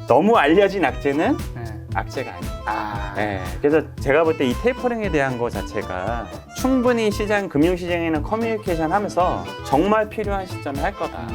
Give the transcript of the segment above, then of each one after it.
너무 알려진 악재는 네. 악재가 아니에요. 아, 네, 그래서 제가 볼 때 이 테이퍼링에 대한 거 자체가 충분히 금융시장에는 커뮤니케이션 하면서 정말 필요한 시점에 할 거다.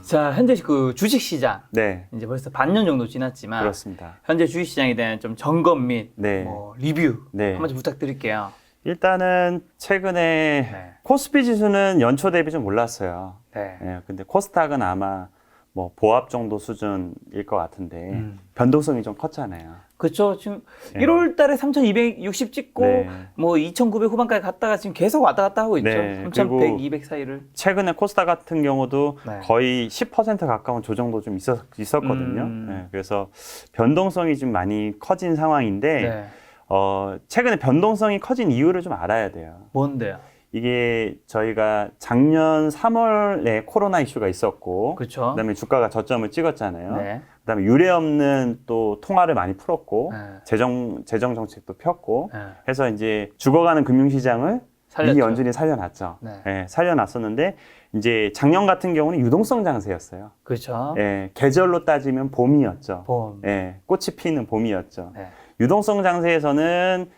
자, 현재 그 주식시장 네, 이제 벌써 반년 정도 지났지만 그렇습니다. 현재 주식시장에 대한 좀 점검 및 네. 뭐 리뷰 네. 한번 좀 부탁드릴게요. 일단은 최근에 네. 코스피 지수는 연초 대비 좀 올랐어요. 네. 예, 근데 코스닥은 아마 뭐 보합 정도 수준일 것 같은데 변동성이 좀 컸잖아요. 그렇죠. 지금 네. 1월 달에 3,260 찍고 네. 뭐 2,900 후반까지 갔다가 지금 계속 왔다 갔다 하고 있죠. 네. 3,100, 그리고 200 사이를. 최근에 코스닥 같은 경우도 네. 거의 10% 가까운 조정도 좀 있었거든요. 예, 그래서 변동성이 좀 많이 커진 상황인데 네. 최근에 변동성이 커진 이유를 좀 알아야 돼요. 뭔데요? 이게 저희가 작년 3월에 코로나 이슈가 있었고 그렇죠. 그다음에 주가가 저점을 찍었잖아요. 네. 그다음에 유례 없는 또 통화를 많이 풀었고 네. 재정 정책도 폈고 네. 해서 이제 죽어가는 금융시장을 살렸죠. 미 연준이 살려놨죠. 네. 예, 살려놨었는데 이제 작년 같은 경우는 유동성 장세였어요. 그렇죠. 예, 계절로 따지면 봄이었죠. 봄. 예, 꽃이 피는 봄이었죠. 네. 유동성 장세에서는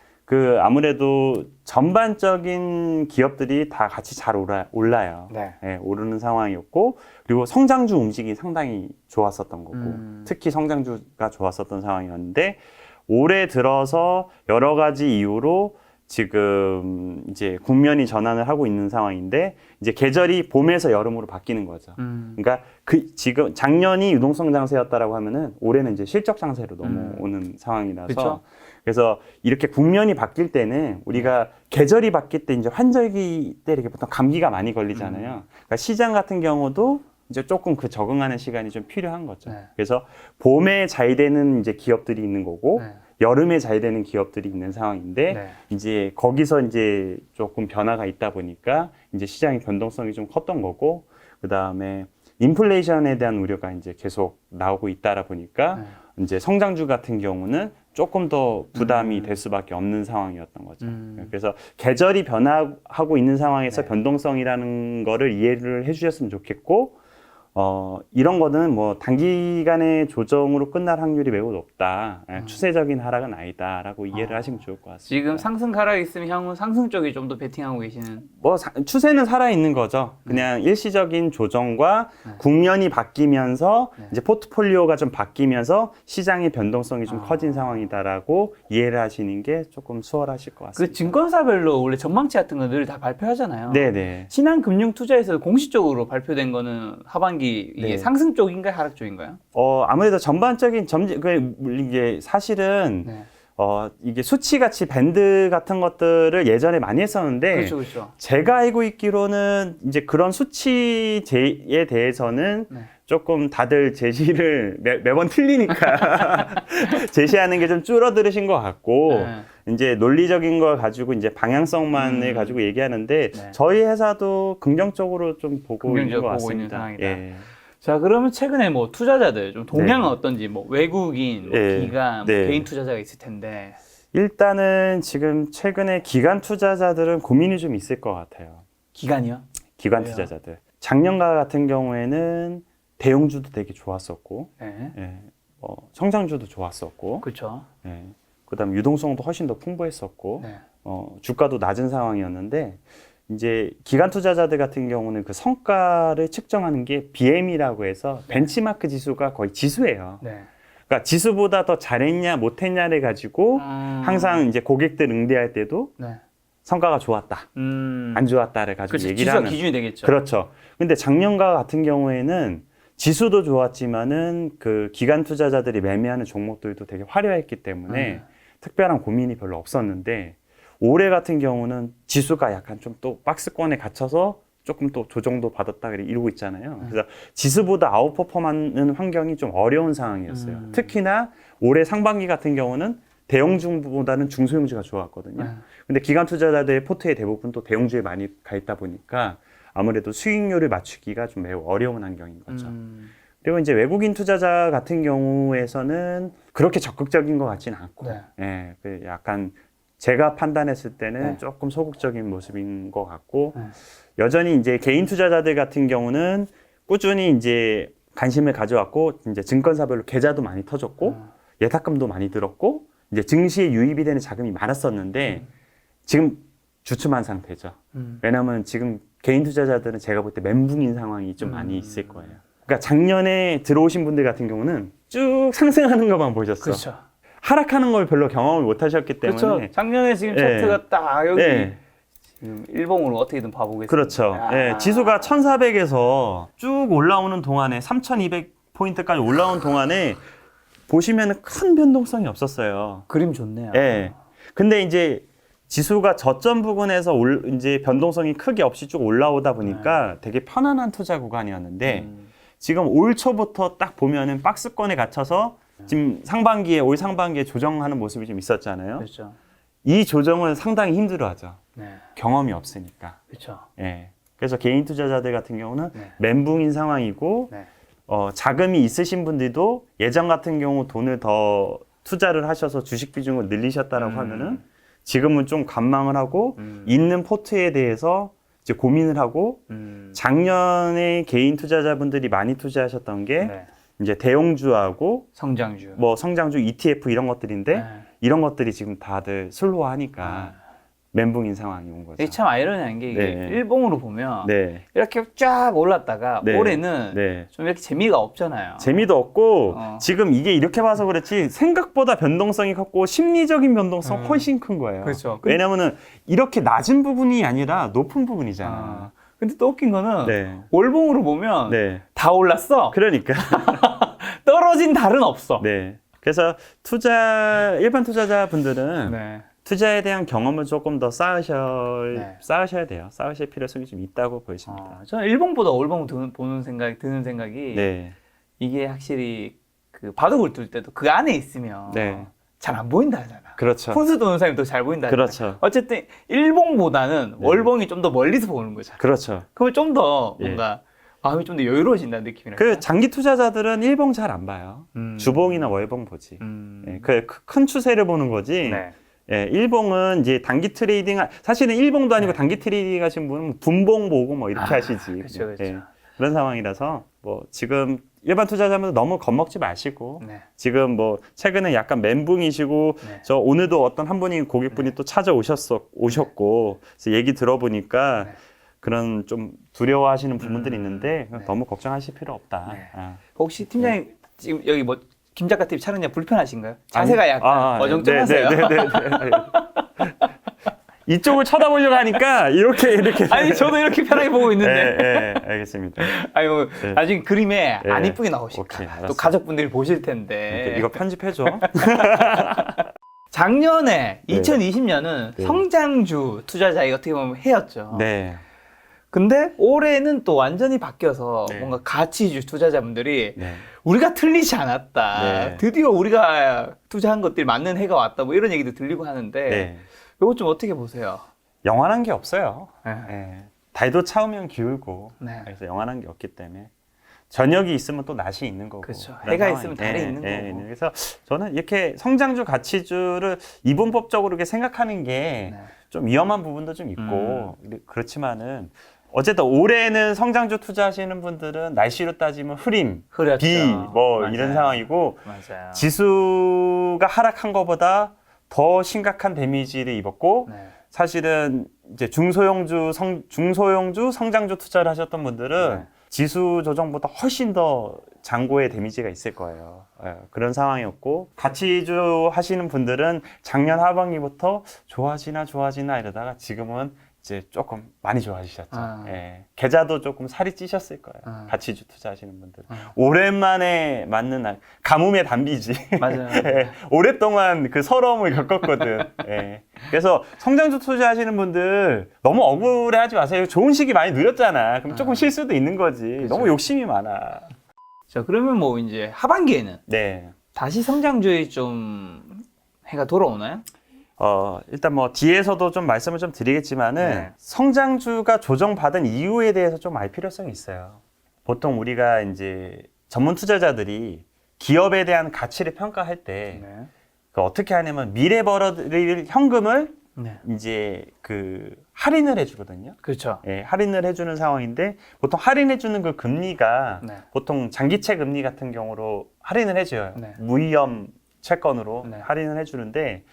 아무래도 전반적인 기업들이 다 같이 잘 올라요. 네. 예, 오르는 상황이었고, 그리고 성장주 움직임이 상당히 좋았었던 거고, 특히 성장주가 좋았었던 상황이었는데, 올해 들어서 여러 가지 이유로 지금 이제 국면이 전환을 하고 있는 상황인데, 이제 계절이 봄에서 여름으로 바뀌는 거죠. 그러니까 지금 작년이 유동성 장세였다라고 하면은 올해는 이제 실적 장세로 넘어오는 상황이라서. 그쵸? 그래서 이렇게 국면이 바뀔 때는 우리가 계절이 바뀔 때 이제 환절기 때 이렇게 보통 감기가 많이 걸리잖아요. 그러니까 시장 같은 경우도 이제 조금 적응하는 시간이 좀 필요한 거죠. 네. 그래서 봄에 잘 되는 이제 기업들이 있는 거고 네. 여름에 잘 되는 기업들이 있는 상황인데 네. 이제 거기서 이제 조금 변화가 있다 보니까 이제 시장의 변동성이 좀 컸던 거고 그다음에 인플레이션에 대한 우려가 이제 계속 나오고 있다라 보니까 이제 성장주 같은 경우는 조금 더 부담이 될 수밖에 없는 상황이었던 거죠. 그래서 계절이 변화하고 있는 상황에서 네. 변동성이라는 거를 이해를 해주셨으면 좋겠고, 이런 거는 뭐 단기간의 조정으로 끝날 확률이 매우 높다. 추세적인 하락은 아니다라고 이해를 하시면 좋을 것 같습니다. 지금 상승 가락 있으면 향후 상승 쪽에 좀 더 베팅하고 계시는. 뭐 추세는 살아 있는 거죠. 그냥 일시적인 조정과 국면이 바뀌면서 이제 포트폴리오가 좀 바뀌면서 시장의 변동성이 좀 커진 상황이다라고 이해를 하시는 게 조금 수월하실 것 같습니다. 그 증권사별로 원래 전망치 같은 거 늘 다 발표하잖아요. 네네. 신한금융투자에서 공식적으로 발표된 거는 하반기 이게 네. 상승 쪽인가요, 하락 쪽인가요? 아무래도 전반적인 이게 사실은 네. 이게 수치같이 밴드 같은 것들을 예전에 많이 했었는데 그렇죠, 그렇죠. 제가 알고 있기로는 이제 그런 수치에 대해서는 네. 조금 다들 제시를 매번 틀리니까 제시하는 게 좀 줄어들으신 것 같고 네. 이제 논리적인 걸 가지고 이제 방향성만을 가지고 얘기하는데 네. 저희 회사도 긍정적으로 좀 보고 있는 것 긍정적으로 보고 있는 같습니다. 상황이다. 예. 자, 그러면 최근에 뭐 투자자들 좀 동향은 네. 어떤지 뭐 외국인, 뭐 네. 기관, 뭐 네. 개인 투자자가 있을 텐데. 일단은 지금 최근에 기관 투자자들은 고민이 좀 있을 것 같아요. 기관이요? 기관 왜요? 투자자들. 작년과 같은 경우에는 대형주도 되게 좋았었고, 네. 예, 성장주도 좋았었고, 그렇죠. 예, 그다음 유동성도 훨씬 더 풍부했었고, 네. 주가도 낮은 상황이었는데 이제 기관 투자자들 같은 경우는 그 성과를 측정하는 게 BM이라고 해서 벤치마크 지수가 거의 지수예요. 네. 그러니까 지수보다 더 잘했냐 못했냐를 가지고 항상 이제 고객들 응대할 때도 네. 성과가 좋았다, 안 좋았다를 가지고 그렇죠. 얘기를 지수가 하는. 기준이 되겠죠. 그렇죠. 근데 작년과 같은 경우에는 지수도 좋았지만은 그 기관 투자자들이 매매하는 종목들도 되게 화려했기 때문에 특별한 고민이 별로 없었는데 올해 같은 경우는 지수가 약간 좀 또 박스권에 갇혀서 조금 또 조정도 받았다 이러고 있잖아요. 그래서 지수보다 아웃퍼폼하는 환경이 좀 어려운 상황이었어요. 특히나 올해 상반기 같은 경우는 대형주보다는 중소형주가 좋았거든요. 근데 기관 투자자들의 포트의 대부분 또 대형주에 많이 가 있다 보니까 아무래도 수익률을 맞추기가 좀 매우 어려운 환경인 거죠. 그리고 이제 외국인 투자자 같은 경우에서는 그렇게 적극적인 것 같지는 않고, 네. 예, 약간 제가 판단했을 때는 네. 조금 소극적인 모습인 것 같고, 네. 여전히 이제 개인 투자자들 같은 경우는 꾸준히 이제 관심을 가져왔고 이제 증권사별로 계좌도 많이 터졌고 예탁금도 많이 들었고 이제 증시에 유입이 되는 자금이 많았었는데 지금 주춤한 상태죠. 왜냐하면 지금 개인 투자자들은 제가 볼 때 멘붕인 상황이 좀 많이 있을 거예요. 그러니까 작년에 들어오신 분들 같은 경우는 쭉 상승하는 것만 보셨어. 그렇죠. 하락하는 걸 별로 경험을 못 하셨기 때문에. 그렇죠. 작년에 지금 네. 차트가 딱 여기 네. 지금 일봉으로 어떻게든 봐보겠습니다. 그렇죠. 예, 지수가 1400에서 쭉 올라오는 동안에 3200포인트까지 올라온 동안에 보시면 큰 변동성이 없었어요. 그림 좋네요. 예. 근데 이제 지수가 저점 부근에서 이제 변동성이 크게 없이 쭉 올라오다 보니까 되게 편안한 투자 구간이었는데 지금 올 초부터 딱 보면은 박스권에 갇혀서 지금 올 상반기에 조정하는 모습이 좀 있었잖아요. 그렇죠. 이 조정은 상당히 힘들어하죠. 네. 경험이 없으니까. 그렇죠. 예. 그래서 개인 투자자들 같은 경우는 네. 멘붕인 상황이고 네. 자금이 있으신 분들도 예전 같은 경우 돈을 더 투자를 하셔서 주식 비중을 늘리셨다라고 하면은 지금은 좀 관망을 하고 있는 포트에 대해서 이제 고민을 하고 작년에 개인 투자자분들이 많이 투자하셨던 게 네. 이제 대형주하고 성장주. 뭐 성장주 ETF 이런 것들인데 네. 이런 것들이 지금 다들 슬로우하니까 멘붕인 상황이 온 거죠. 이게 참 아이러니한 게 이게 네. 일봉으로 보면 네. 이렇게 쫙 올랐다가 네. 올해는 네. 좀 이렇게 재미가 없잖아요. 재미도 없고 어. 지금 이게 이렇게 봐서 그렇지 생각보다 변동성이 컸고 심리적인 변동성 훨씬 큰 거예요. 그렇죠. 왜냐면은 이렇게 낮은 부분이 아니라 높은 부분이잖아. 아. 근데 또 웃긴 거는 네. 월봉으로 보면 네. 다 올랐어. 그러니까. 떨어진 달은 없어. 네. 그래서 일반 투자자분들은 네. 투자에 대한 경험을 조금 더 네. 쌓으셔야 돼요. 쌓으실 필요성이 좀 있다고 보여집니다. 저는 일봉보다 월봉 드는 생각이 네. 이게 확실히 그 바둑을 둘 때도 그 안에 있으면 네. 잘 안 보인다 하잖아. 그렇죠. 푼수 도는 사람이 더 잘 보인다 하잖아. 그렇죠. 어쨌든 일봉보다는 월봉이 좀 더 멀리서 보는 거잖아. 그렇죠. 그러면 좀 더 예. 뭔가 마음이 좀 더 여유로워진다는 느낌이랄까. 그 장기 투자자들은 일봉 잘 안 봐요. 주봉이나 월봉 보지. 예, 그 큰 추세를 보는 거지. 네. 예, 일봉은 이제 단기 트레이딩, 사실은 일봉도 아니고 단기 트레이딩 하신 분은 분봉 보고 뭐 이렇게 하시지. 그렇죠, 그렇죠. 예, 그런 상황이라서 뭐 지금 일반 투자자분들 너무 겁먹지 마시고 네. 지금 뭐 최근에 약간 멘붕이시고 네. 저 오늘도 어떤 한 분이 고객분이 또 오셨고 그래서 얘기 들어보니까 네. 그런 좀 두려워하시는 부분들이 있는데 너무 걱정하실 필요 없다. 네. 아. 혹시 팀장님 지금 여기 뭐 김 작가 TV 촬영장 불편하신가요? 자세가 약간 어정쩡하세요. 네. 이쪽을 쳐다보려고 하니까 이렇게 아니 저도 이렇게 편하게 보고 있는데. 네, 알겠습니다. 아니 뭐 네. 나중에 그림에 네. 안 이쁘게 나오실까. 오케이, 또 알았어. 가족분들이 보실 텐데. 이거 편집해줘. 작년에 네. 2020년은 네. 성장주 투자자가 어떻게 보면 해였죠. 네. 근데 올해는 또 완전히 바뀌어서 네. 뭔가 가치주 투자자분들이 네. 우리가 틀리지 않았다. 네. 드디어 우리가 투자한 것들이 맞는 해가 왔다. 뭐 이런 얘기도 들리고 하는데 네. 이거 좀 어떻게 보세요? 영원한 게 없어요. 네. 네. 달도 차오면 기울고 네. 그래서 영원한 게 없기 때문에 저녁이 있으면 또 낮이 있는 거고. 그렇죠. 그런 해가 상황이- 있으면 달이 있는 거고. 그래서 저는 이렇게 성장주 가치주를 이분법적으로 이렇게 생각하는 게 좀 네. 위험한 부분도 좀 있고 그렇지만은 어쨌든 올해는 성장주 투자하시는 분들은 날씨로 따지면 흐림, 흐렸죠. 비 뭐 맞아요. 이런 상황이고 맞아요. 지수가 하락한 것보다 더 심각한 데미지를 입었고 네. 사실은 이제 중소형주 성장주 투자를 하셨던 분들은 네. 지수 조정보다 훨씬 더 장고의 데미지가 있을 거예요. 그런 상황이었고 가치주 하시는 분들은 작년 하반기부터 좋아지나 이러다가 지금은 이제 조금 많이 좋아지셨죠. 아. 예. 계좌도 조금 살이 찌셨을 거예요. 아. 가치주 투자하시는 분들. 오랜만에 맞는 가뭄의 단비지. 맞아요. 예. 오랫동안 그 서러움을 겪었거든. 예. 그래서 성장주 투자하시는 분들 너무 억울해하지 마세요. 좋은 시기 많이 누렸잖아. 그럼 조금 쉴 수도 있는 거지. 그렇죠. 너무 욕심이 많아. 자, 그러면 뭐 이제 하반기에는 네. 다시 성장주의 좀 해가 돌아오나요? 일단 뭐 뒤에서도 좀 말씀을 좀 드리겠지만은 네. 성장주가 조정받은 이유에 대해서 좀 알 필요성이 있어요. 보통 우리가 이제 전문 투자자들이 기업에 대한 가치를 평가할 때 네. 어떻게 하냐면 미래 벌어들일 현금을 네. 이제 그 할인을 해주거든요. 그렇죠. 예, 할인을 해주는 상황인데 보통 할인해주는 그 금리가 네. 보통 장기채 금리 같은 경우로 할인을 해줘요. 네. 무위험 채권으로 네. 할인을 해주는데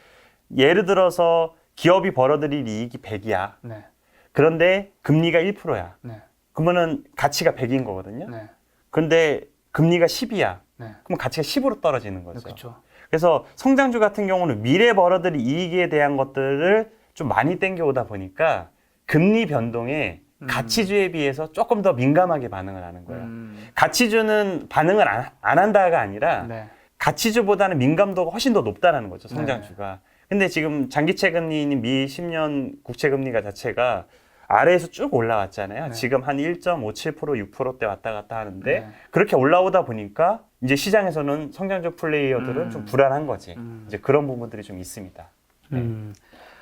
예를 들어서 기업이 벌어들일 이익이 100이야. 네. 그런데 금리가 1%야. 네. 그러면은 가치가 100인 거거든요. 네. 근데 금리가 10이야. 네. 그럼 가치가 10으로 떨어지는 거죠. 그렇죠. 그래서 성장주 같은 경우는 미래 벌어들일 이익에 대한 것들을 좀 많이 땡겨오다 보니까 금리 변동에 가치주에 비해서 조금 더 민감하게 반응을 하는 거예요. 가치주는 반응을 안 한다가 아니라 네. 가치주보다는 민감도가 훨씬 더 높다는 거죠, 성장주가. 근데 지금 장기채 금리인 미 10년 국채 금리가 자체가 아래에서 쭉 올라왔잖아요. 네. 지금 한 1.57%, 6%대 왔다 갔다 하는데 네. 그렇게 올라오다 보니까 이제 시장에서는 성장주 플레이어들은 좀 불안한 거지. 이제 그런 부분들이 좀 있습니다.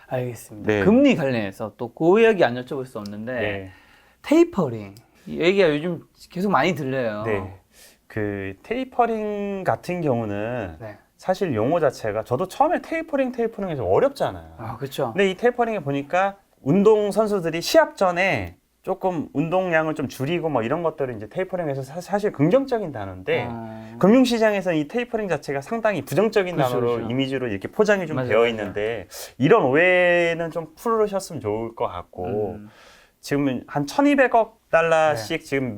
알겠습니다. 네. 금리 관련해서 또 그 이야기 안 여쭤볼 수 없는데 네. 테이퍼링 이 얘기가 요즘 계속 많이 들려요. 네. 그 테이퍼링 같은 경우는 네. 사실 용어 자체가 저도 처음에 테이퍼링이 좀 어렵잖아요. 아, 그렇죠. 근데 이 테이퍼링에 보니까 운동 선수들이 시합 전에 조금 운동량을 좀 줄이고 뭐 이런 것들을 이제 테이퍼링에서 사실 긍정적인 단어인데 금융시장에서는 이 테이퍼링 자체가 상당히 부정적인 그렇죠, 단어로 그렇죠. 이미지로 이렇게 포장이 좀 맞아요, 되어 맞아요. 있는데 이런 오해는 좀 풀으셨으면 좋을 것 같고 지금은 한 1,200억 달러씩 지금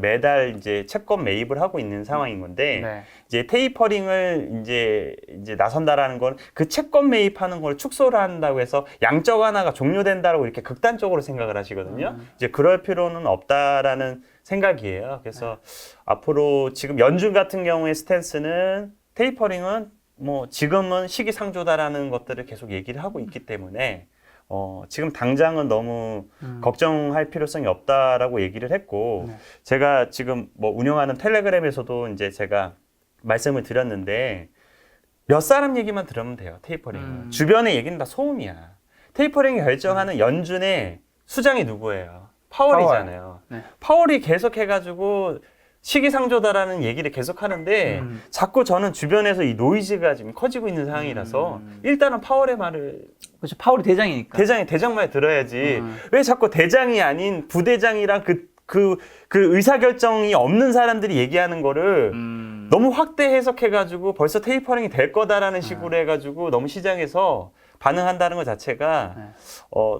매달 이제 채권 매입을 하고 있는 상황인 건데 네. 이제 테이퍼링을 이제 나선다라는 건 그 채권 매입하는 걸 축소를 한다고 해서 양적 완화가 종료된다라고 이렇게 극단적으로 생각을 하시거든요. 이제 그럴 필요는 없다라는 생각이에요. 그래서 앞으로 지금 연준 같은 경우의 스탠스는 테이퍼링은 뭐 지금은 시기상조다라는 것들을 계속 얘기를 하고 있기 때문에 지금 당장은 너무 걱정할 필요성이 없다라고 얘기를 했고 네. 제가 지금 뭐 운영하는 텔레그램에서도 이제 제가 말씀을 드렸는데 몇 사람 얘기만 들으면 돼요. 테이퍼링은. 주변의 얘기는 다 소음이야. 테이퍼링이 결정하는 연준의 수장이 누구예요? 파월이잖아요. 네. 파월이 계속해가지고 시기상조다라는 얘기를 계속 하는데 자꾸 저는 주변에서 이 노이즈가 지금 커지고 있는 상황이라서 일단은 파월의 말을 그렇죠. 파월이 대장이니까. 대장 말 들어야지. 왜 자꾸 대장이 아닌 부대장이랑 그 의사결정이 없는 사람들이 얘기하는 거를 너무 확대 해석해가지고 벌써 테이퍼링이 될 거다라는 식으로 해가지고 너무 시장에서 반응한다는 것 자체가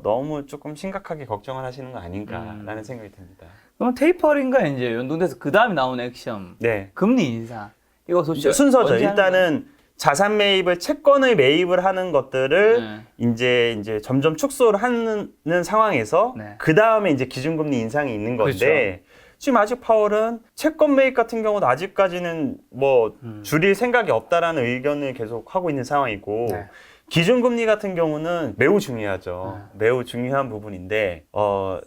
너무 조금 심각하게 걱정을 하시는 거 아닌가라는 생각이 듭니다. 그럼 테이퍼링과 이제 연동돼서 그 다음에 나온 액션, 네. 금리 인상. 이거 도대체 순서죠. 언제 하는 거예요? 일단은 자산 매입을 채권을 매입을 하는 것들을 이제 점점 축소를 하는 상황에서 네. 그 다음에 이제 기준금리 인상이 있는 건데 그렇죠. 지금 아직 파월은 채권 매입 같은 경우도 아직까지는 뭐 줄일 생각이 없다라는 의견을 계속 하고 있는 상황이고 네. 기준금리 같은 경우는 매우 중요하죠. 매우 중요한 부분인데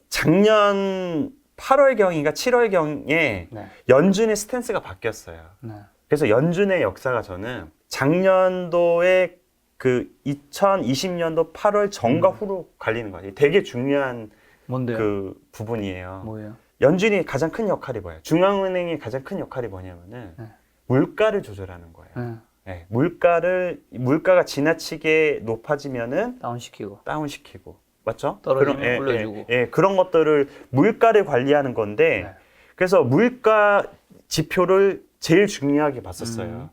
작년 8월경인가 7월경에 네. 연준의 스탠스가 바뀌었어요. 네. 그래서 연준의 역사가 저는 작년도에 그 2020년도 8월 전과 후로 갈리는 거예요. 되게 중요한 뭔데요? 그 부분이에요. 뭐예요? 연준이 가장 큰 역할이 뭐예요? 중앙은행이 가장 큰 역할이 뭐냐면은 네. 물가를 조절하는 거예요. 네. 네, 물가가 지나치게 높아지면은 다운시키고 맞죠? 떨어지면 올려주고. 그런 것들을 물가를 관리하는 건데 네. 그래서 물가 지표를 제일 중요하게 봤었어요.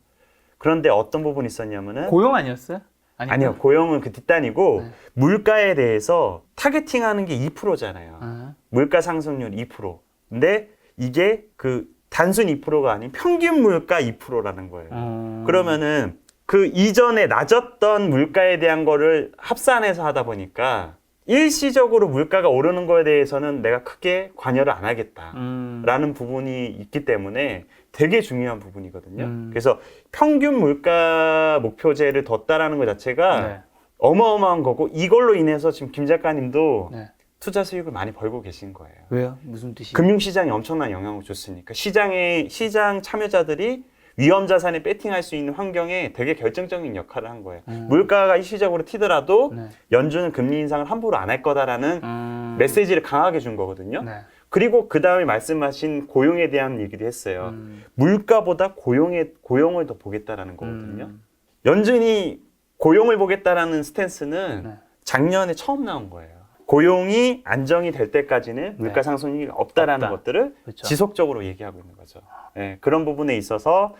그런데 어떤 부분이 있었냐면은 고용 아니었어요? 아니요, 고용은 그 뒷단이고 네. 물가에 대해서 타겟팅하는 게 2%잖아요. 물가 상승률 2%. 근데 이게 그 단순 2%가 아닌 평균 물가 2%라는 거예요. 그러면은 그 이전에 낮았던 물가에 대한 거를 합산해서 하다 보니까 일시적으로 물가가 오르는 거에 대해서는 내가 크게 관여를 안 하겠다라는 부분이 있기 때문에 되게 중요한 부분이거든요. 그래서 평균 물가 목표제를 뒀다라는 것 자체가 네. 어마어마한 거고 이걸로 인해서 지금 김 작가님도 네. 투자 수익을 많이 벌고 계신 거예요. 왜요? 무슨 뜻이에요? 금융시장에 엄청난 영향을 줬으니까 시장 참여자들이 위험 자산에 배팅할 수 있는 환경에 되게 결정적인 역할을 한 거예요. 물가가 일시적으로 튀더라도 네. 연준은 금리 인상을 함부로 안 할 거다라는 메시지를 강하게 준 거거든요. 네. 그리고 그 다음에 말씀하신 고용에 대한 얘기도 했어요. 물가보다 고용을 더 보겠다라는 거거든요. 연준이 고용을 보겠다라는 스탠스는 네. 작년에 처음 나온 거예요. 고용이 안정이 될 때까지는 물가 상승이 없다라는 없다. 것들을 그렇죠. 지속적으로 얘기하고 있는 거죠. 네, 그런 부분에 있어서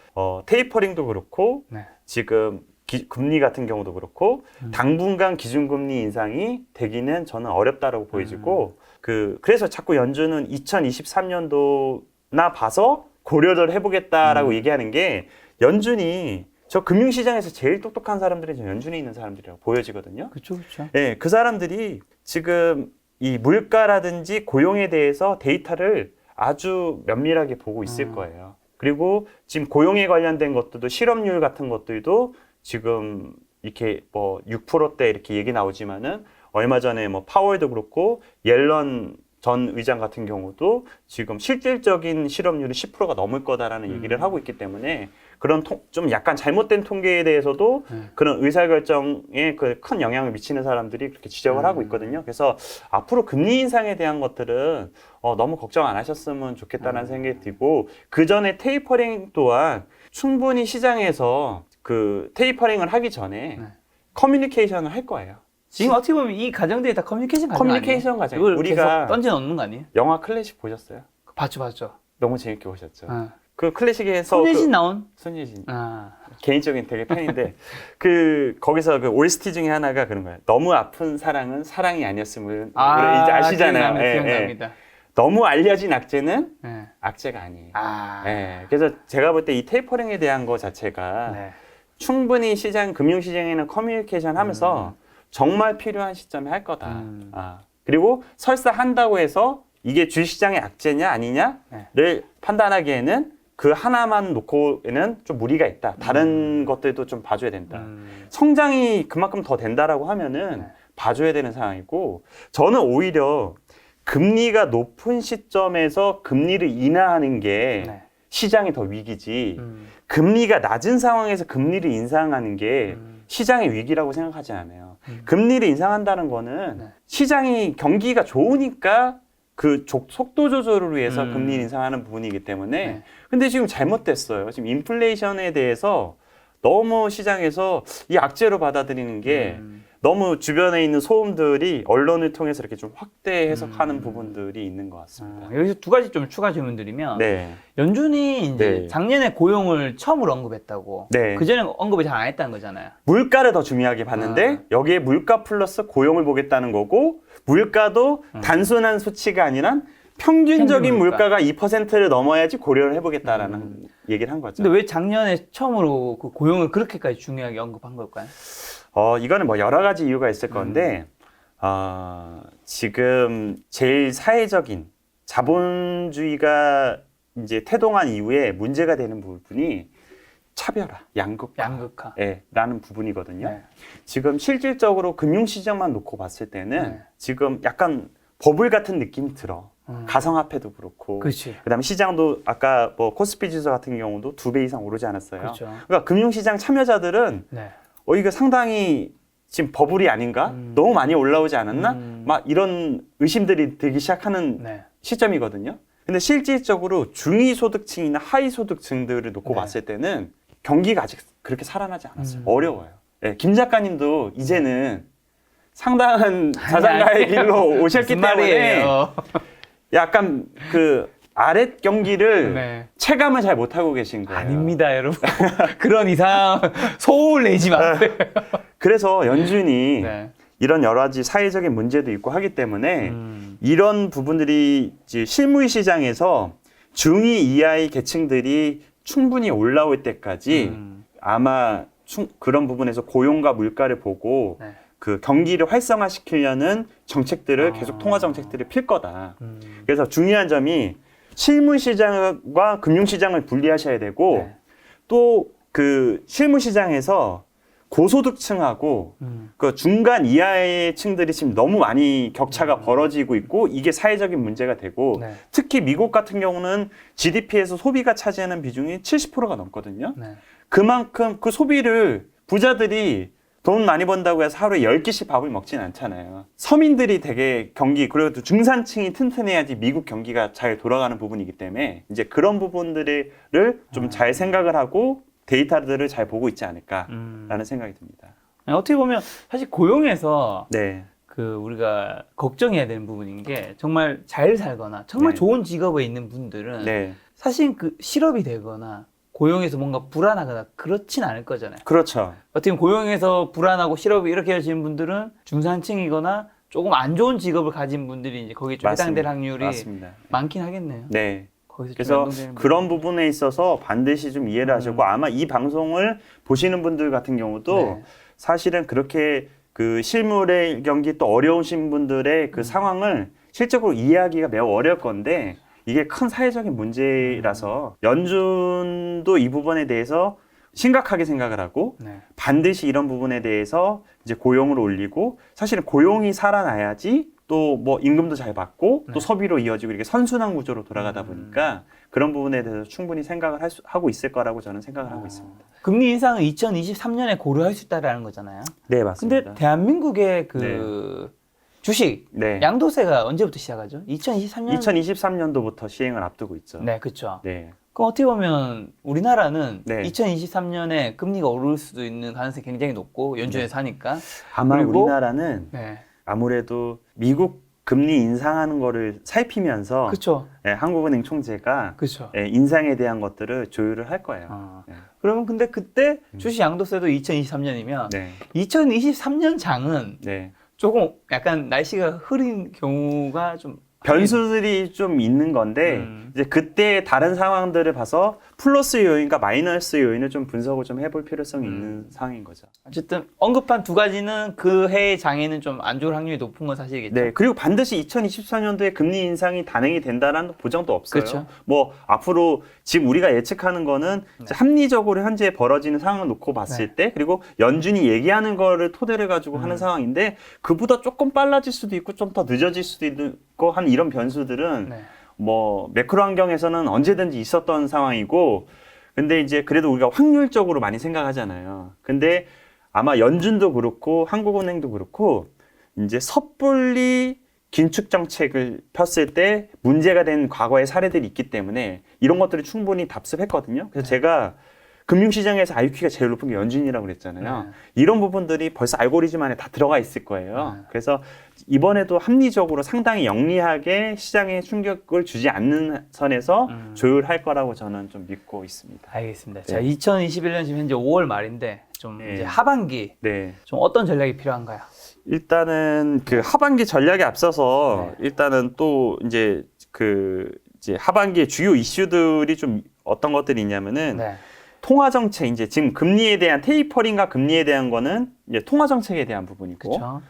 테이퍼링도 그렇고 네. 지금 금리 같은 경우도 그렇고 당분간 기준금리 인상이 되기는 저는 어렵다라고 보여지고 그래서 자꾸 연준은 2023년도나 봐서 고려를 해보겠다라고 얘기하는 게 연준이 저 금융시장에서 제일 똑똑한 사람들이 저 연준에 있는 사람들이라고 보여지거든요. 그렇죠, 그렇죠. 네, 그 사람들이 지금 이 물가라든지 고용에 대해서 데이터를 아주 면밀하게 보고 있을 거예요. 그리고 지금 고용에 관련된 것들도 실업률 같은 것들도 지금 이렇게 뭐 6%대 이렇게 얘기 나오지만은 얼마 전에 뭐 파월도 그렇고 옐런 전 의장 같은 경우도 지금 실질적인 실업률이 10%가 넘을 거다라는 얘기를 하고 있기 때문에 그런 좀 약간 잘못된 통계에 대해서도 그런 의사결정에 그 큰 영향을 미치는 사람들이 그렇게 지적을 하고 있거든요. 그래서 앞으로 금리 인상에 대한 것들은 너무 걱정 안 하셨으면 좋겠다는 생각이 들고 그 전에 테이퍼링 또한 충분히 시장에서 그 테이퍼링을 하기 전에 커뮤니케이션을 할 거예요. 지금 어떻게 보면 이 가정들이 다 커뮤니케이션 과정 커뮤니케이션 과정. 이걸 우리가 계속 던져 넣는 거 아니에요? 영화 클래식 보셨어요? 봤죠. 너무 재밌게 보셨죠? 어. 그 클래식에서 손예진 나온? 손예진 아, 개인적인 되게 팬인데 거기서 그 OST 중에 하나가 그런 거예요. 너무 아픈 사랑은 사랑이 아니었음을 이제 아시잖아요. 기억납니다. 너무 알려진 악재는 네. 악재가 아니에요. 아, 그래서 제가 볼 때 이 테이퍼링에 대한 거 자체가 네. 충분히 금융시장에는 커뮤니케이션 하면서 정말 필요한 시점에 할 거다. 그리고 설사 한다고 해서 이게 주식시장의 악재냐 아니냐를 판단하기에는 그 하나만 놓고는 좀 무리가 있다. 다른 것들도 좀 봐줘야 된다. 성장이 그만큼 더 된다라고 하면은 봐줘야 되는 상황이고 저는 오히려 금리가 높은 시점에서 금리를 인하하는 게 시장이 더 위기지 금리가 낮은 상황에서 금리를 인상하는 게 시장의 위기라고 생각하지 않아요. 금리를 인상한다는 거는 시장이 경기가 좋으니까 그 속도 조절을 위해서 금리 인상하는 부분이기 때문에 근데 지금 잘못됐어요. 지금 인플레이션에 대해서 너무 시장에서 이 악재로 받아들이는 게 너무 주변에 있는 소음들이 언론을 통해서 이렇게 좀 확대 해석하는 부분들이 있는 것 같습니다. 여기서 두 가지 좀 추가 질문 드리면 네. 연준이 이제 네. 작년에 고용을 처음으로 언급했다고 네. 그전에 언급을 잘 안 했다는 거잖아요. 물가를 더 중요하게 봤는데 여기에 물가 플러스 고용을 보겠다는 거고 물가도 단순한 수치가 아니라 평균적인 평균 물가. 물가가 2%를 넘어야지 고려를 해보겠다라는 얘기를 한 거죠. 근데 왜 작년에 처음으로 그 고용을 그렇게까지 중요하게 언급한 걸까요? 이거는 뭐 여러 가지 이유가 있을 건데 지금 제일 사회적인 자본주의가 이제 태동한 이후에 문제가 되는 부분이 차별화, 양극화. 라는 부분이거든요. 네. 지금 실질적으로 금융시장만 놓고 봤을 때는 지금 약간 버블 같은 느낌이 들어. 가상화폐도 그렇고. 그렇지. 그다음에 시장도 아까 뭐 코스피 지수 같은 경우도 2배 이상 오르지 않았어요. 그렇죠. 그러니까 금융시장 참여자들은 이거 상당히 지금 버블이 아닌가? 너무 많이 올라오지 않았나? 막 이런 의심들이 들기 시작하는 시점이거든요. 근데 실질적으로 중위소득층이나 하위소득층들을 놓고 봤을 때는 경기가 아직 그렇게 살아나지 않았어요. 어려워요. 김 작가님도 이제는 상당한 자산가의 길로 오셨기 때문에 약간 그 아랫 경기를 체감을 잘 못하고 계신 거예요. 아닙니다, 여러분. 그런 이상 소울 내지 마세요. 그래서 연준이 이런 여러 가지 사회적인 문제도 있고 하기 때문에 이런 부분들이 이제 실물 시장에서 중위 이하의 계층들이 충분히 올라올 때까지 아마 그런 부분에서 고용과 물가를 보고 그 경기를 활성화시키려는 정책들을 계속 통화 정책들을 필 거다. 그래서 중요한 점이 실물 시장과 금융 시장을 분리하셔야 되고 또 그 실물 시장에서 고소득층하고 그 중간 이하의 층들이 지금 너무 많이 격차가 벌어지고 있고 이게 사회적인 문제가 되고 특히 미국 같은 경우는 GDP에서 소비가 차지하는 비중이 70%가 넘거든요. 그만큼 그 소비를 부자들이 돈 많이 번다고 해서 하루에 10끼씩 밥을 먹진 않잖아요. 서민들이 되게 그래도 중산층이 튼튼해야지 미국 경기가 잘 돌아가는 부분이기 때문에 이제 그런 부분들을 좀 잘 생각을 하고 데이터들을 잘 보고 있지 않을까라는 생각이 듭니다. 어떻게 보면 사실 고용에서 네. 그 우리가 걱정해야 되는 부분인 게 정말 잘 살거나 정말 네. 좋은 직업에 있는 분들은 네. 사실 그 실업이 되거나 고용에서 뭔가 불안하거나 그렇진 않을 거잖아요. 그렇죠. 어떻게 보면 고용에서 불안하고 실업이 이렇게 되시는 분들은 중산층이거나 조금 안 좋은 직업을 가진 분들이 이제 거기에 좀 해당될 확률이 맞습니다. 많긴 하겠네요. 네. 거기서 좀 그래서 연동되는 그런 부분에 있어서 반드시 좀 이해를 하시고 아마 이 방송을 보시는 분들 같은 경우도 네. 사실은 그렇게 그 실물의 경기 또 어려우신 분들의 그 상황을 실적으로 이해하기가 매우 어려울 건데 이게 큰 사회적인 문제라서 연준도 이 부분에 대해서 심각하게 생각을 하고 네. 반드시 이런 부분에 대해서 이제 고용을 올리고 사실은 고용이 살아나야지 또 뭐 임금도 잘 받고 또 네. 소비로 이어지고 이렇게 선순환 구조로 돌아가다 보니까 그런 부분에 대해서 충분히 생각을 하고 있을 거라고 저는 생각을 하고 있습니다. 금리 인상은 2023년에 고려할 수 있다라는 거잖아요. 네, 맞습니다. 근데 대한민국의 그 주식 네. 양도세가 언제부터 시작하죠? 2023년? 2023년도부터 시행을 앞두고 있죠. 네, 그렇죠. 네. 그럼 어떻게 보면 우리나라는 네. 2023년에 금리가 오를 수도 있는 가능성이 굉장히 높고 연준에서 하니까 아마 그리고- 우리나라는 네, 아무래도 미국 금리 인상하는 거를 살피면서 그렇죠, 예, 한국은행 총재가 그렇죠. 예, 인상에 대한 것들을 조율을 할 거예요. 네. 그러면 근데 그때 주식 양도세도 2023년이면 네. 2023년 장은 네. 조금 약간 날씨가 흐린 경우가 좀 변수들이 좀 있는 건데 이제 그때 다른 상황들을 봐서 플러스 요인과 마이너스 요인을 좀 분석을 좀 해볼 필요성이 있는 상황인 거죠. 어쨌든 언급한 두 가지는 그 해의 장에는 좀 안 좋을 확률이 높은 건 사실이겠죠. 네, 그리고 반드시 2024년도에 금리 인상이 단행이 된다는 보장도 없어요. 그렇죠. 뭐 앞으로 지금 우리가 예측하는 거는 이제 합리적으로 현재 벌어지는 상황을 놓고 봤을 때 그리고 연준이 얘기하는 거를 토대를 가지고 하는 상황인데 그보다 조금 빨라질 수도 있고 좀 더 늦어질 수도 있고 한 이런 변수들은 네. 뭐 매크로 환경에서는 언제든지 있었던 상황이고 근데 이제 그래도 우리가 확률적으로 많이 생각하잖아요. 근데 아마 연준도 그렇고 한국은행도 그렇고 이제 섣불리 긴축 정책을 폈을 때 문제가 된 과거의 사례들이 있기 때문에 이런 것들을 충분히 답습했거든요. 그래서 제가 금융시장에서 IQ가 제일 높은 게 연준이라고 그랬잖아요. 네. 이런 부분들이 벌써 알고리즘 안에 다 들어가 있을 거예요. 그래서 이번에도 합리적으로 상당히 영리하게 시장에 충격을 주지 않는 선에서 조율할 거라고 저는 좀 믿고 있습니다. 알겠습니다. 네. 자, 2021년 지금 현재 5월 말인데 좀 네. 이제 하반기 네. 좀 어떤 전략이 필요한가요? 일단은 그 하반기 전략에 앞서서 네. 일단은 또 이제 그 이제 하반기의 주요 이슈들이 좀 어떤 것들이 있냐면은 네. 통화 정책 이제 지금 금리에 대한 테이퍼링과 금리에 대한 거는 이제 통화 정책에 대한 부분이고 그렇죠.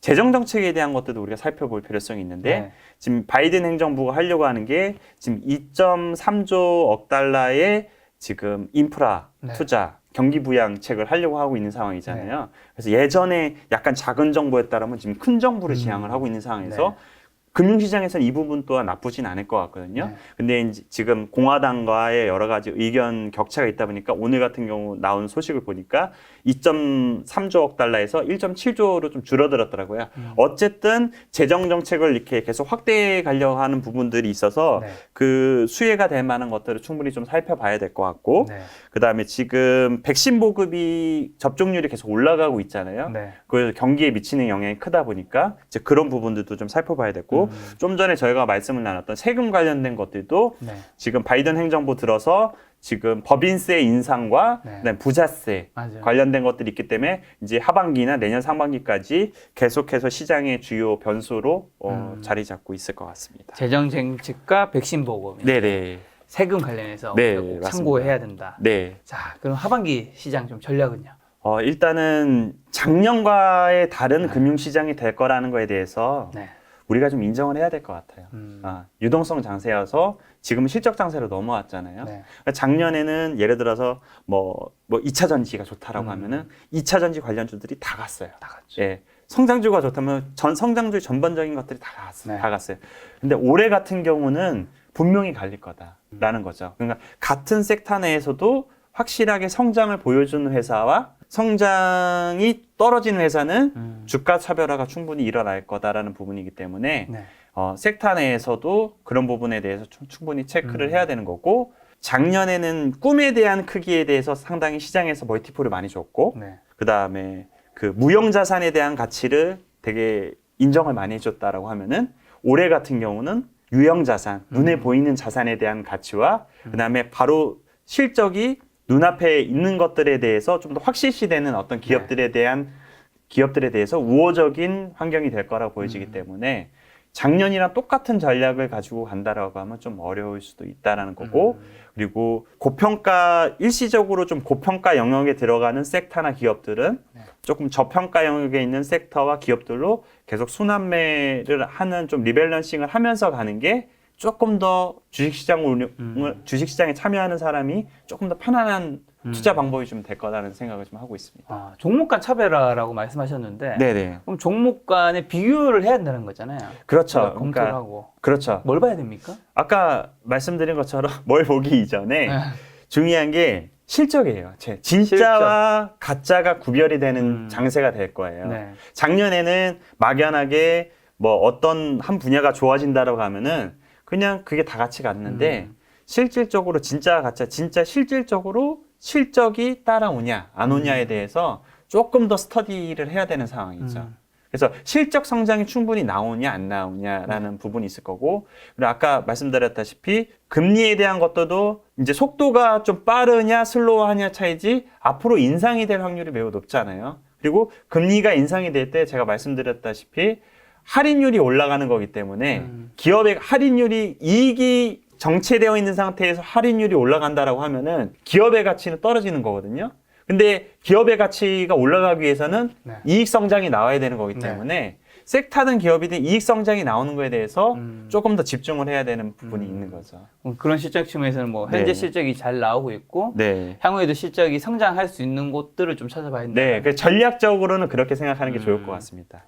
재정 정책에 대한 것들도 우리가 살펴볼 필요성이 있는데 네. 지금 바이든 행정부가 하려고 하는 게 지금 2.3조 억 달러의 지금 인프라 네. 투자 경기 부양책을 하려고 하고 있는 상황이잖아요. 그래서 예전에 약간 작은 정부였다면 지금 큰 정부를 지향을 하고 있는 상황에서 네. 금융시장에서는 이 부분 또한 나쁘진 않을 것 같거든요. 네. 근데 이제 지금 공화당과의 여러 가지 의견 격차가 있다 보니까 오늘 같은 경우 나온 소식을 보니까 2.3조 억 달러에서 1.7조로 좀 줄어들었더라고요. 어쨌든 재정 정책을 이렇게 계속 확대해 가려고 하는 부분들이 있어서 네. 그 수혜가 될 만한 것들을 충분히 좀 살펴봐야 될 것 같고 네. 그다음에 지금 백신 보급이 접종률이 계속 올라가고 있잖아요. 네. 그 경기에 미치는 영향이 크다 보니까 이제 그런 부분들도 좀 살펴봐야 됐고 좀 전에 저희가 말씀을 나눴던 세금 관련된 것들도 네. 지금 바이든 행정부 들어서 지금 법인세 인상과 네. 그다음에 부자세 맞아요. 관련된 것들이 있기 때문에 이제 하반기나 내년 상반기까지 계속해서 시장의 주요 변수로 자리 잡고 있을 것 같습니다. 재정 정책과 백신 보급, 네네. 세금 관련해서 네, 우리가 꼭 맞습니다. 참고해야 된다. 네. 자, 그럼 하반기 시장 좀 전략은요? 일단은 작년과의 다른 금융시장이 될 거라는 거에 대해서 네. 우리가 좀 인정을 해야 될 것 같아요. 유동성 장세여서 지금은 실적 장세로 넘어왔잖아요. 네. 그러니까 작년에는 예를 들어서 뭐 2차 전지가 좋다라고 하면은 2차 전지 관련주들이 다 갔어요. 다 갔죠. 예. 성장주가 좋다면 성장주 전반적인 것들이 다 갔어요. 네. 다 갔어요. 근데 올해 같은 경우는 분명히 갈릴 거다라는 거죠. 그러니까 같은 섹터 내에서도 확실하게 성장을 보여주는 회사와 성장이 떨어지는 회사는 주가 차별화가 충분히 일어날 거다라는 부분이기 때문에 네. 섹터 내에서도 그런 부분에 대해서 충분히 체크를 해야 되는 거고 작년에는 꿈에 대한 크기에 대해서 상당히 시장에서 멀티플을 많이 줬고 네. 그다음에 그 무형 자산에 대한 가치를 되게 인정을 많이 해줬다라고 하면은 올해 같은 경우는 유형 자산, 눈에 보이는 자산에 대한 가치와 그다음에 바로 실적이 눈앞에 있는 것들에 대해서 좀 더 확실시되는 어떤 기업들에 대해서 우호적인 환경이 될 거라고 보여지기 때문에 작년이랑 똑같은 전략을 가지고 간다라고 하면 좀 어려울 수도 있다라는 거고 그리고 일시적으로 좀 고평가 영역에 들어가는 섹터나 기업들은 조금 저평가 영역에 있는 섹터와 기업들로 계속 순환매를 하는 좀 리밸런싱을 하면서 가는 게 조금 더 주식시장에 참여하는 사람이 조금 더 편안한 투자 방법이 좀 될 거라는 생각을 좀 하고 있습니다. 종목 간 차별화라고 말씀하셨는데 네네. 그럼 종목 간에 비교를 해야 된다는 거잖아요. 그렇죠. 검토를 하고. 그렇죠. 뭘 봐야 됩니까? 아까 말씀드린 것처럼 뭘 보기 이전에 중요한 게 실적이에요. 진짜와 가짜가 구별이 되는 장세가 될 거예요. 네. 작년에는 막연하게 뭐 어떤 한 분야가 좋아진다라고 하면은 그냥 그게 다 같이 갔는데 실질적으로 진짜와 가짜, 진짜 실질적으로 실적이 따라오냐 안 오냐에 대해서 조금 더 스터디를 해야 되는 상황이죠. 그래서 실적 성장이 충분히 나오냐 안 나오냐라는 부분이 있을 거고 그리고 아까 말씀드렸다시피 금리에 대한 것도 이제 속도가 좀 빠르냐 슬로우하냐 차이지 앞으로 인상이 될 확률이 매우 높잖아요. 그리고 금리가 인상이 될 때 제가 말씀드렸다시피 할인율이 올라가는 거기 때문에 기업의 할인율이 이익이 정체되어 있는 상태에서 할인율이 올라간다라고 하면은 기업의 가치는 떨어지는 거거든요. 근데 기업의 가치가 올라가기 위해서는 이익 성장이 나와야 되는 거기 때문에 섹터든 기업이든 이익 성장이 나오는 거에 대해서 조금 더 집중을 해야 되는 부분이 있는 거죠. 그런 실적 측면에서는 뭐 현재 네. 실적이 잘 나오고 있고 네. 향후에도 실적이 성장할 수 있는 곳들을 좀 찾아봐야 된다. 네. 그래서 전략적으로는 그렇게 생각하는 게 좋을 것 같습니다.